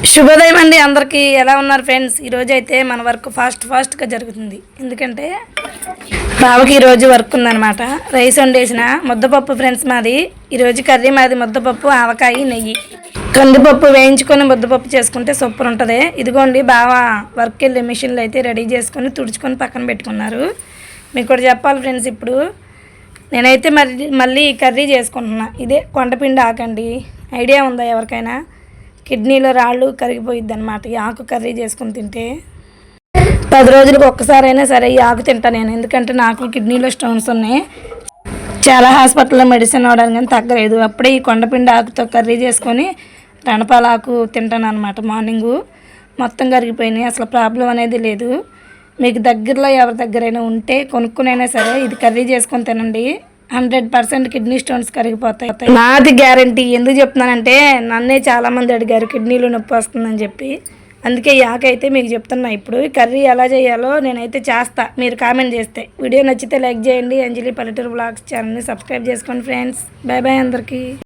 శుభోదయం అండి అందరికీ. ఎలా ఉన్నారు ఫ్రెండ్స్? ఈరోజు అయితే మన వర్క్ ఫాస్ట్గా జరుగుతుంది. ఎందుకంటే బావకి ఈరోజు వర్క్ ఉందన్నమాట. రైస్ వండేసిన ముద్దపప్పు ఫ్రెండ్స్ మాది. ఈరోజు కర్రీ మాది ముద్దపప్పు, ఆవకాయ, నెయ్యి. కందిపప్పు వేయించుకొని ముద్దపప్పు చేసుకుంటే సూపర్ ఉంటుంది. ఇదిగోండి బావ వర్క్ వెళ్ళి మిషన్లు అయితే రెడీ చేసుకొని తుడుచుకొని పక్కన పెట్టుకున్నారు. మీకు కూడా చెప్పాలి ఫ్రెండ్స్, ఇప్పుడు నేనైతే మళ్ళీ కర్రీ చేసుకుంటున్నా. ఇదే కొండపిండి ఆకండి. ఐడియా ఉందా ఎవరికైనా? కిడ్నీలో రాళ్ళు కరిగిపోయిద్ది అనమాట. ఈ ఆకు కర్రీ చేసుకుని తింటే 10 రోజులకు ఒక్కసారైనా సరే ఈ ఆకు తింటా నేను. ఎందుకంటే నాకు కిడ్నీలో స్టోన్స్ ఉన్నాయి. చాలా హాస్పిటల్లో మెడిసిన్ వాడాను కానీ తగ్గలేదు. అప్పుడే ఈ కొండపిండి ఆకుతో కర్రీ చేసుకొని రణపాల ఆకు తింటాను అనమాట. మార్నింగు మొత్తం కరిగిపోయినాయి, అసలు ప్రాబ్లం అనేది లేదు. మీకు దగ్గరలో ఎవరి దగ్గరైనా ఉంటే కొనుక్కునైనా సరే ఇది కర్రీ చేసుకొని తినండి. 100% కిడ్నీ స్టోన్స్ కరిగిపోతాయి. నాది గ్యారంటీ. ఎందుకు చెప్తున్నానంటే నన్నే చాలామంది అడిగారు కిడ్నీలో నొప్పి వస్తుందని చెప్పి. అందుకే ఈ ఆకు అయితే మీకు చెప్తున్నా. ఇప్పుడు ఈ కర్రీ ఎలా చేయాలో నేనైతే చేస్తా, మీరు కామెంట్ చేస్తే. వీడియో నచ్చితే లైక్ చేయండి. అంజలి పల్లెటూరు బ్లాగ్స్ ఛానల్ని సబ్స్క్రైబ్ చేసుకోండి ఫ్రెండ్స్. బాయ్ అందరికీ.